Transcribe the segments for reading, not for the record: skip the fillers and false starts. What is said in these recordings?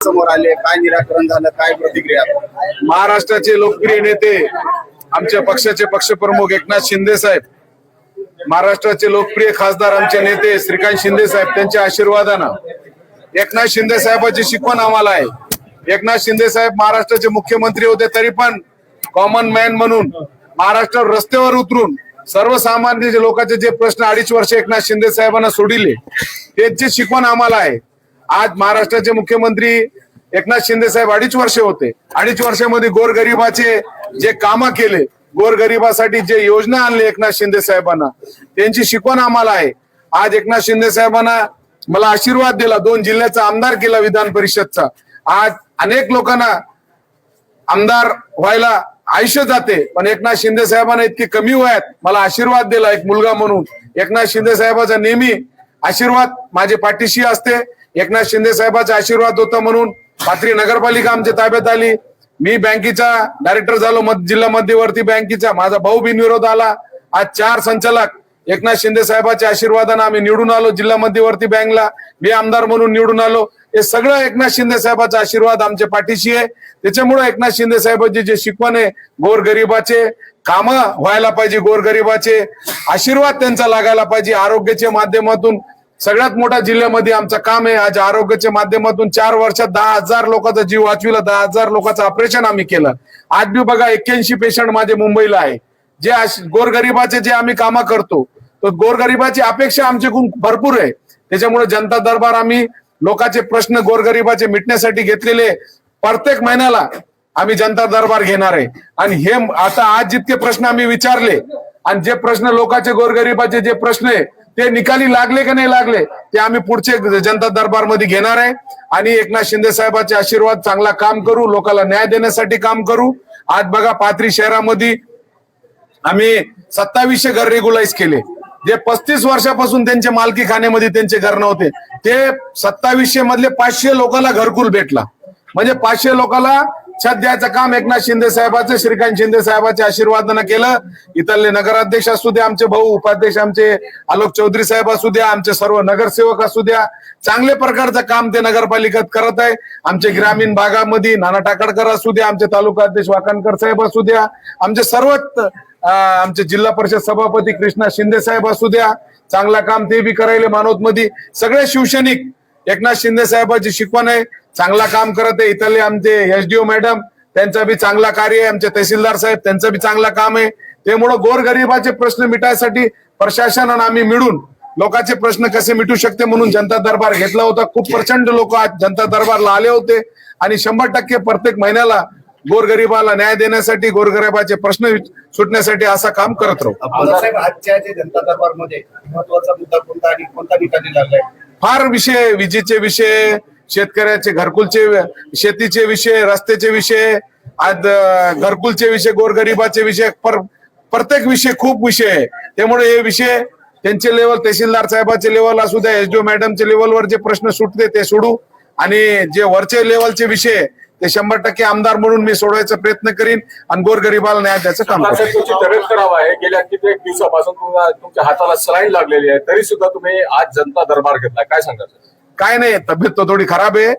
समोर आले, काय निराकरण झालं, काय प्रतिक्रिया? महाराष्ट्राचे लोकप्रिय नेते आमच्या पक्षाचे पक्षप्रमुख एकनाथ शिंदे साहेब, महाराष्ट्राचे लोकप्रिय खासदार आमचे नेते श्रीकांत शिंदे साहेब, त्यांच्या आशीर्वादानं एकनाथ शिंदे साहेबांची शिकवण आम्हाला आहे। एकनाथ शिंदे साहेब महाराष्ट्राचे मुख्यमंत्री होते, तरी पण कॉमन मॅन म्हणून महाराष्ट्रावर रस्त्यावर उतरून सर्वसामान्य लोकांचे जे प्रश्न 2.5 वर्ष एकनाथ शिंदे साहेबांना सोडिले, त्यांची शिकवण आम्हाला आहे। आज महाराष्ट्राचे मुख्यमंत्री एकनाथ शिंदे साहेब 2.5 वर्ष होते। 2.5 वर्षामध्ये गोरगरिबाचे जे कामं केले, गोरगरिबासाठी जे योजना आणले एकनाथ शिंदे साहेबांना, त्यांची शिकवण आम्हाला आहे। आज एकनाथ शिंदे साहेबांना मला आशीर्वाद दिला, 2 जिल्ह्याचा आमदार केला विधान परिषदचा। आज अनेक लोकांना आमदार व्हायला आयुष्य जाते, पण एकनाथ शिंदे साहेबांना इतकी कमी वयात मला आशीर्वाद दिला एक मुलगा म्हणून। एकनाथ शिंदे साहेबांचा नेहमी आशीर्वाद माझे पाठीशी असते। एकनाथ शिंदे साहेबांचा आशीर्वाद होता म्हणून पाथरी नगरपालिका आमच्या ताब्यात आली। मी बँकेचा डायरेक्टर झालो, जिल्हा मध्यवर्ती बँकेचा। माझा भाऊ बिनविरोध आला। आज 4 संचालक एकनाथ शिंदे साहेबांच्या आशीर्वादाने आम्ही निवडून आलो जिल्हा मध्यवर्ती बँकला। मी आमदार म्हणून निवडून आलो। हे सगळं एकनाथ शिंदे साहेबांचा आशीर्वाद आमच्या पाठीशी आहे। त्याच्यामुळे एकनाथ शिंदे साहेबांची जे शिकवण आहे, गोरगरिबाचे काम व्हायला पाहिजे, गोरगरिबाचे आशीर्वाद त्यांचा लागायला पाहिजे। आरोग्याच्या माध्यमातून सगळ्यात मोठा जिल्ह्यामध्ये आमचं काम आहे। आज आरोग्याच्या माध्यमातून 4 वर्षात 10,000 लोकांचा जीव वाचविला, 10,000 लोकांचं ऑपरेशन आम्ही केलं। आज बी बघा 81 पेशंट माझे मुंबईला आहे। जे गोरगरिबाचे जे आम्ही कामं करतो, तो गोरगरिबाची अपेक्षा आमच्याकडून भरपूर आहे। त्याच्यामुळे जनता दरबार आम्ही लोकांचे प्रश्न गोरगरिबाचे मिटण्यासाठी घेतलेले, प्रत्येक महिन्याला आम्ही जनता दरबार घेणार आहे। आणि हे आता आज जितके प्रश्न आम्ही विचारले आणि जे प्रश्न लोकांचे गोरगरिबाचे जे प्रश्न आहे ते निकाली लागले का नाही लागले, ते आम्ही पुढचे जनता दरबार मध्ये घेणार आहे। आणि एकनाथ शिंदे साहेबांचे आशीर्वाद चांगला काम करू, लोकांना न्याय देण्यासाठी काम करू। आज बघा पाथरी शहरामध्ये आम्ही 2700 घर रेग्युलाइज केले। जे 35 वर्षापासून त्यांच्या मालकी खाण्यामध्ये त्यांचे घर नव्हते, ते 2700 मधले 500 लोकांना घरकुल भेटला। म्हणजे 500 लोकांना छत द्यायचं काम एकनाथ शिंदे साहेबांचे, श्रीकांत शिंदे साहेबांच्या आशीर्वादानं केलं। इथले नगराध्यक्ष असू द्या, आमचे भाऊ उपाध्यक्ष आमचे आलोक चौधरी साहेब असू द्या, आमचे सर्व नगरसेवक असू द्या, चांगल्या प्रकारचं काम ते नगरपालिकेत करत आहे। आमचे ग्रामीण भागामध्ये नाना टाकडकर असू द्या, आमचे तालुका अध्यक्ष वाकणकर साहेब असू द्या, आमचे सर्वच आमचे जिल्हा परिषद सभापती कृष्णा शिंदे साहेब असू द्या, चांगला काम ते बी करायले। मानवत मध्ये सगळे शिवसैनिक एकनाथ शिंदे साहेबांची शिकवण आहे, चांगला काम करत आहे। इथले आमचे एसडीओ मॅडम, त्यांचा बी चांगला कार्य आहे। आमचे तहसीलदार साहेब, त्यांचं बी चांगला काम आहे। त्यामुळे गोरगरिबाचे प्रश्न मिटायसाठी प्रशासनानं आम्ही मिळून लोकांचे प्रश्न कसे मिटू शकते म्हणून जनता दरबार घेतला होता। खूप प्रचंड लोक आज जनता दरबारला आले होते आणि 100% प्रत्येक महिन्याला गोरगरिबाला न्याय देण्यासाठी, गोरगरिबाचे प्रश्न सुटण्यासाठी असं काम करत राहू। साहेब, आजच्या जनता दरबार मध्ये महत्वाचा मुद्दा कोणता आणि कोणता निकाली लागलाय? फार विषय, विजेचे विषय, शेतकऱ्याचे घरकुलचे, शेतीचे विषय, रस्त्याचे विषय, आज घरकुलचे विषय, गोरगरिबाचे विषय, प्रत्येक विषय खूप विषय आहे। त्यामुळे हे विषय त्यांचे लेवल, तहसीलदार साहेबांचे लेवल असू द्या, एसडीओ मॅडमचे लेवलवर जे प्रश्न सुटते ते सोडू, आणि जे वरचे लेवलचे विषय ते 100% आमदार म्हणून मी सोडवायचा प्रयत्न करीन आणि गोरगरिबाला न्याय द्यायचं काम करेन। तुमची तब्येत खराब आहे, गेल्या कित्येक दिवसापासून तुमच्या हाताला सलाईन लागलेली आहे, तरी सुद्धा तुम्ही आज जनता दरबार घेतला, काय सांगा? काय नाही, तब्येत तो थोडी खराब आहे,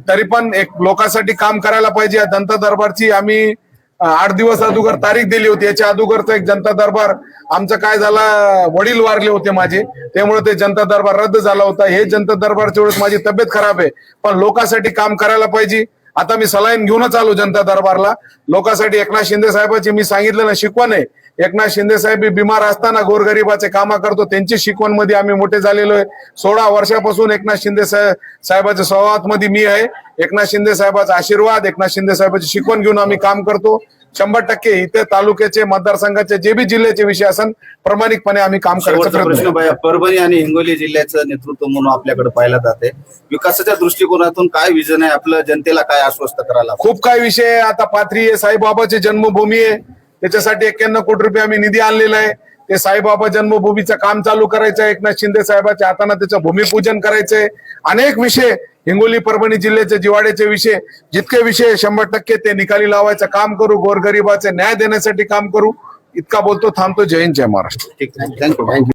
तरी पण एक लोकांसाठी काम करायला पाहिजे। जनता दरबारची आम्ही 8 दिवस अगोदर तारीख दिली होती। याच्या अगोदरचा एक जनता दरबार आमचं काय झाला, वडील वारले होते माझे, त्यामुळे ते जनता दरबार रद्द झाला होता। हे जनता दरबारच्या वेळेस माझी तब्येत खराब आहे, पण लोकांसाठी काम करायला पाहिजे। आता मी सलाईन घेऊनच आलो जनता दरबारला लोकांसाठी। एकनाथ शिंदे साहेबांची मी सांगितलं ना शिकवण आहे, एकनाथ शिंदे साहेब बिमार असताना गोरगरिबाचे कामं करतो, त्यांची शिकवण मध्ये आम्ही मोठे झालेलो आहे। 16 वर्षापासून एकनाथ शिंदे साहेबांच्या सहवास मध्ये मी आहे। एकनाथ शिंदे साहेबांचा आशीर्वाद, एकनाथ शिंदे साहेबांची शिकवण घेऊन आम्ही काम करतो। 100% इथे तालुक्याचे, मतदारसंघाचे जे बी जिल्ह्याचे विषय असन प्रामाणिकपणे आम्ही काम करायचा प्रयत्न करू। परभणी आणि हिंगोली जिल्ह्याचं नेतृत्व म्हणून आपल्याकडे पाहिलं जाते, विकासाच्या दृष्टिकोनातून काय विजन आहे आपलं, जनतेला काय आश्वस्त करायला? खूप काही विषय आहे। आता पाथरी आहे, साईबाबाची जन्मभूमी आहे, त्याच्यासाठी 91 कोटी रुपये आम्ही निधी आणलेला आहे। ते साईबाबा जन्मभूमीचं काम चालू करायचं आहे, एकनाथ शिंदे साहेबांच्या हाताने त्याचं भूमिपूजन करायचंय। अनेक विषय हिंगोली परभणी जिल्ह्याचे, जिवाड्याचे विषय, जितके विषय 100% ते निकाली लावायचं काम करू, गोरगरिबाचे न्याय देण्यासाठी काम करू। इतका बोलतो, थांबतो। जय हिंद, जय महाराष्ट्र। ठीक, थँक्यू।